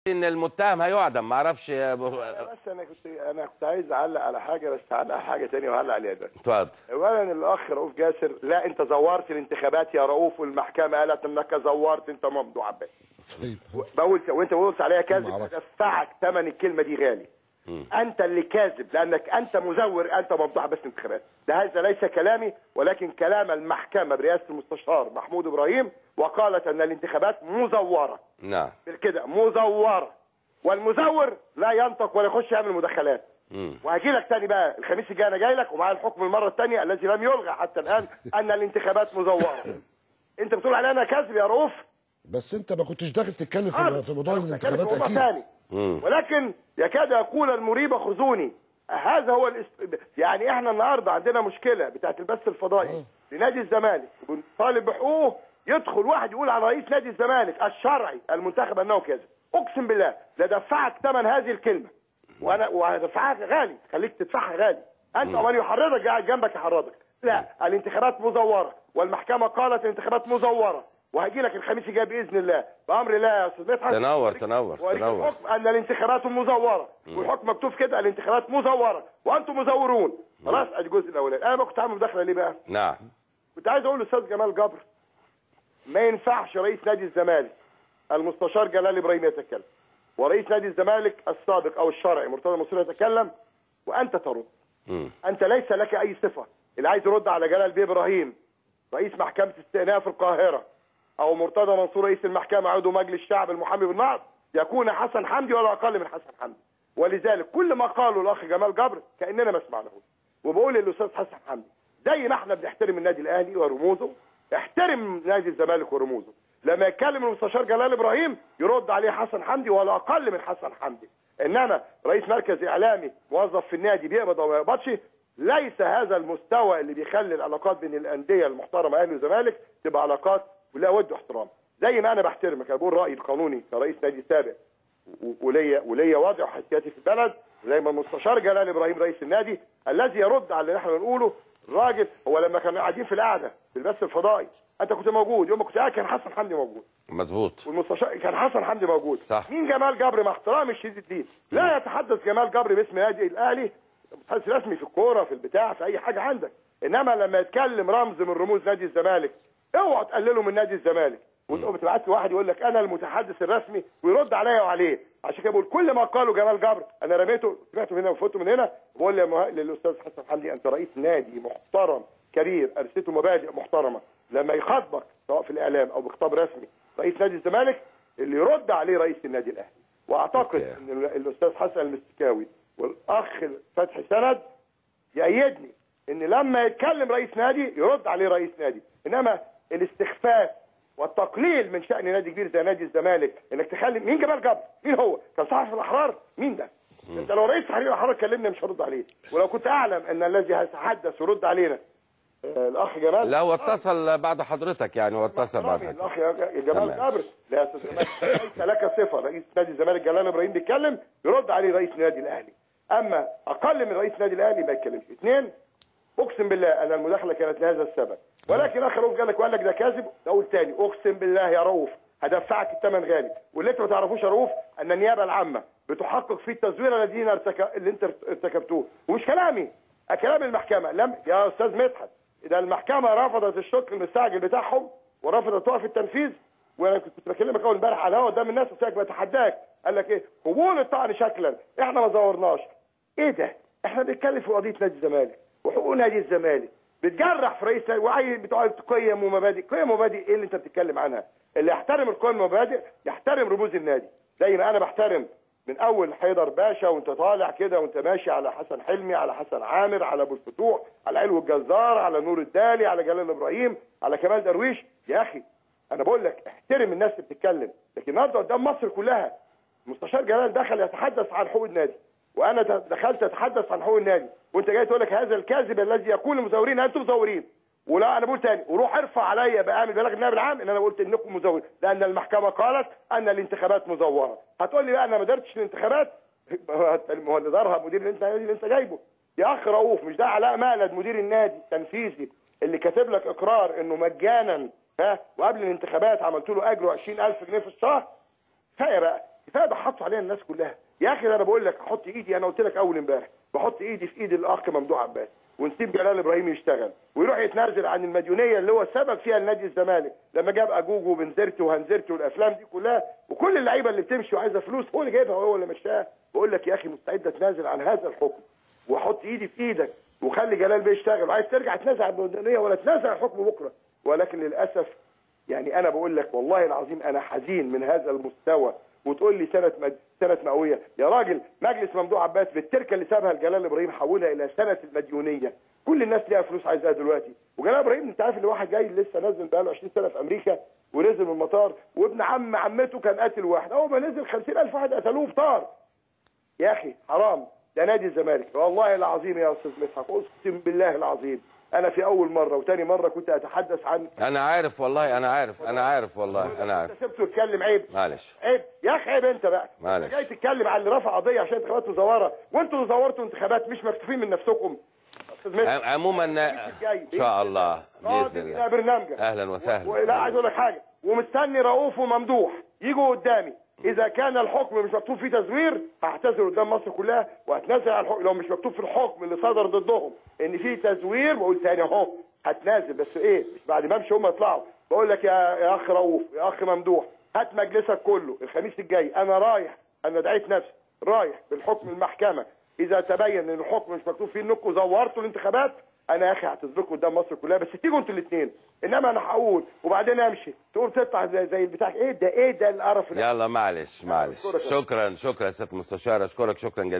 ان المتهم هيعدم، ما اعرفش بس انا كنت عايز اعلق على حاجه، بس هعلق على حاجه ثانيه وهعلق عليها دلوقتي. اتفضل. اولا الاخ رؤوف جاسر، لا انت زورت الانتخابات يا رؤوف، والمحكمه قالت انك زورت انت ممدوح عباس. بقول وانت قلت عليها كاذب، دفعك ثمن الكلمه دي غالي. انت اللي كاذب لانك انت مزور، انت ممدوح عباس الانتخابات. هذا ليس كلامي ولكن كلام المحكمه برئاسه المستشار محمود ابراهيم، وقالت ان الانتخابات مزوره. نعم. كده مزوره، والمزور لا ينطق ولا يخش يعمل مداخلات. وهجي لك تاني بقى الخميس الجاي، انا جاي لك ومعايا الحكم المره الثانيه الذي لم يلغى حتى الان ان الانتخابات مزوره. انت بتقول علينا انا كاذب يا رؤوف، بس انت ما كنتش داخل تتكلم في موضوع الانتخابات اكيد. ثاني. ولكن يكاد يقول المريب خذوني. هذا هو يعني احنا النهارده عندنا مشكله بتاعت البث الفضائي لنادي الزمالك، طالب بحقوقه يدخل واحد يقول على رئيس نادي الزمالك الشرعي المنتخب انه كذا. اقسم بالله لدفعك ثمن هذه الكلمه، وانا وهدفعها غالي، خليك تدفعها غالي. انت ومن يحرضك قاعد جنبك يحرضك. لا، الانتخابات مزوره، والمحكمه قالت الانتخابات مزوره، وهجي لك الخميس الجاي باذن الله بامر الله يا استاذ مدحت. تنور الحكم ان الانتخابات مزوره، والحكم مكتوب كده الانتخابات مزوره وانتم مزورون. خلاص ادي الجزء الاولاني. انا بقى كنت عامل مداخله ليه بقى؟ نعم. كنت عايز اقول للاستاذ جمال جبر ما ينفعش رئيس نادي الزمالك المستشار جلال ابراهيم يتكلم، ورئيس نادي الزمالك السابق او الشرعي مرتضى منصور يتكلم وانت ترد. انت ليس لك اي صفه. اللي عايز يرد على جلال بيه ابراهيم رئيس محكمه استئناف القاهره، او مرتضى منصور رئيس المحكمه عضو مجلس الشعب المحامي بالنقض، يكون حسن حمدي ولا اقل من حسن حمدي. ولذلك كل ما قاله الاخ جمال جبر كاننا ما سمعناهوش. وبقول للاستاذ حسن حمدي زي ما احنا بنحترم النادي الاهلي ورموزه، احترم نادي الزمالك ورموزه. لما يتكلم المستشار جلال ابراهيم يرد عليه حسن حمدي ولا اقل من حسن حمدي. انما رئيس مركز اعلامي موظف في النادي بيقبض او ما يقبضش، ليس هذا المستوى اللي بيخلي العلاقات بين الانديه المحترمه اهلي وزمالك تبقى علاقات ولا ود واحترام. زي ما انا بحترمك، انا بقول رايي القانوني كرئيس نادي سابق وليا وضع وحيثياتي في البلد، زي ما المستشار جلال ابراهيم رئيس النادي الذي يرد على اللي احنا بنقوله. الراجل هو لما كانوا قاعدين في القعده في البث الفضائي انت كنت موجود، يوم ما كنت قاعد كان حسن حمدي موجود. مظبوط. والمستشار كان حسن حمدي موجود. صح. مين جمال جبر مع احترامي الشديد ليه؟ لا يتحدث جمال جبر باسم نادي الاهلي، متحدث رسمي في الكوره في البتاع في اي حاجه عندك. انما لما يتكلم رمز من رموز نادي الزمالك اوعوا تقللوا من نادي الزمالك. وتقوم تبعت لي واحد يقول لك انا المتحدث الرسمي ويرد عليا وعليه. عشان كده بقول كل ما قاله جمال جبر انا رميته، سمعته من هنا وفوته من هنا. بقول للاستاذ حسن حمدي انت رئيس نادي محترم كبير ارسته مبادئ محترمه، لما يخاطبك سواء في الاعلام او بخطاب رسمي رئيس نادي الزمالك اللي يرد عليه رئيس النادي الاهلي. واعتقد ان الاستاذ حسن المستكاوي والاخ فتحي سند يأيدني ان لما يتكلم رئيس نادي يرد عليه رئيس نادي. انما الاستخفاف والتقليل من شأن نادي كبير زي نادي الزمالك، انك تخلي مين جمال جبر؟ مين هو؟ كان صحفي الاحرار؟ مين ده؟ انت لو رئيس تحرير الاحرار كلمني مش هرد عليه، ولو كنت اعلم ان الذي هيتحدث ويرد علينا الاخ جمال. لا هو اتصل بعد حضرتك يعني، هو اتصل بعد حضرتك. الاخ جمال جبر لا يا استاذ جمال ليس لك صفه. رئيس نادي الزمالك جلال ابراهيم بيتكلم يرد عليه رئيس النادي الاهلي، اما اقل من رئيس النادي الاهلي ما يتكلمش. اثنين، اقسم بالله ان المداخله كانت لهذا السبب، ولكن اخ رؤوف قال لك وقال لك ده كاذب. اقول تاني اقسم بالله يا رؤوف هدفعك الثمن غالي. واللي انت ما تعرفوش يا رؤوف ان النيابه العامه بتحقق في التزوير اللي انت ارتكبتوه، ومش كلامي، كلام المحكمه. لم يا استاذ مدحت، اذا المحكمه رفضت الشق المستعجل بتاعهم ورفضت توقف التنفيذ، وانا كنت بكلمك اول امبارح على الهواء قدام الناس قلت لك بتحداك، قال لك ايه؟ قبول الطعن شكلا، احنا ما زورناش. ايه ده؟ احنا بنتكلم في قضيه نادي الزمالك وحقوق نادي الزمالك، بتجرح في رئيس وعي بتوع قيم ومبادئ. قيم ومبادئ ايه اللي انت بتتكلم عنها؟ اللي يحترم القيم والمبادئ يحترم رموز النادي، زي ما انا بحترم من اول حيدر باشا وانت طالع كده وانت ماشي على حسن حلمي، على حسن عامر، على ابو الفتوح، على علو الجزار، على نور الدالي، على جلال ابراهيم، على كمال درويش. يا اخي انا بقول لك احترم الناس اللي بتتكلم. لكن النهارده قدام مصر كلها المستشار جلال دخل يتحدث عن حقوق النادي، وانا دخلت اتحدث عن حقوق النادي، وانت جاي تقول لك هذا الكاذب الذي يقول المزورين انتم مزورين. ولا انا بقول تاني وروح ارفع عليا بامر بلاغ النائب العام ان انا قلت انكم مزورين، لان المحكمه قالت ان الانتخابات مزوره. هتقول لي بقى انا ما درتش الانتخابات؟ هو اللي دارها مدير النادي اللي انت جايبه يا اخ رؤوف. مش ده علاء مقلد مدير النادي التنفيذي اللي كاتب لك اقرار انه مجانا وقبل الانتخابات عملت له اجره 20,000 جنيه في الشهر؟ كفايه بقى، كفايه ضحكتوا علينا الناس كلها يا اخي. انا بقول لك احط ايدي، انا قلت لك اول امبارح بحط ايدي في ايد الاخ ممدوح عباس ونسيب جلال ابراهيم يشتغل ويروح يتنازل عن المديونيه اللي هو السبب فيها لنادي الزمالك لما جاب اجوجو وبنزرت وهنزرت والافلام دي كلها وكل اللعيبه اللي بتمشي وعايزه فلوس هو اللي جايبها وهو اللي مشاها. بقول لك يا اخي مستعد اتنازل عن هذا الحكم واحط ايدي في ايدك وخلي جلال بيشتغل وعايز ترجع تنازل عن المديونيه ولا تنازل عن الحكم بكره. ولكن للاسف يعني انا بقول لك والله العظيم انا حزين من هذا المستوى. وتقول لي سنه مئويه يا راجل. مجلس ممدوح عباس بالتركه اللي سابها لجلال ابراهيم حولها الى سنه المديونيه. كل الناس ليها فلوس عايزاها دلوقتي. وجلال ابراهيم انت عارف ان واحد جاي لسه نازل بقاله 20 سنه في امريكا ونزل من المطار وابن عمته كان قاتل واحد. اول ما نزل 50,000 واحد قتلوه في طار. يا اخي حرام. ده نادي الزمالك والله العظيم يا استاذ مدحت اقسم بالله العظيم انا في اول مره وثاني مره كنت اتحدث عن انا عارف والله انا عارف والله انا عارف. انت سبته يتكلم عيب. معلش عيب يا اخي عيب انت بقى. معلش جاي تتكلم على اللي رفع قضيه عشان انتخابات مزوره وانتوا اللي زورتوا انتخابات مش مكتوفين من نفسكم. عموما ان شاء الله باذن الله برنامجك. اهلا وسهلا. لا عايز اقول لك حاجه ومستني رؤوف وممدوح يجوا قدامي. اذا كان الحكم مش مكتوب فيه تزوير هعتذر قدام مصر كلها وهتنازل عن الحكم. لو مش مكتوب في الحكم اللي صدر ضدهم ان فيه تزوير بقول تاني اهو هتنازل. بس ايه مش بعد ما امشي هم يطلعوا. بقول لك يا اخ رؤوف يا اخ ممدوح هات مجلسك كله الخميس الجاي. انا رايح انا دعيت نفسي رايح بالحكم المحكمه. اذا تبين ان الحكم مش مكتوب فيه انكم زورتوا الانتخابات انا يا اخي هعتذركم قدام مصر كلها. بس تيجوا انتوا الاثنين. انما انا هقول وبعدين امشي تقول تطلع زي البتاع ايه ده القرف ده. يلا معلش شكرا يا سياده المستشار اشكرك شكرا جزيلا.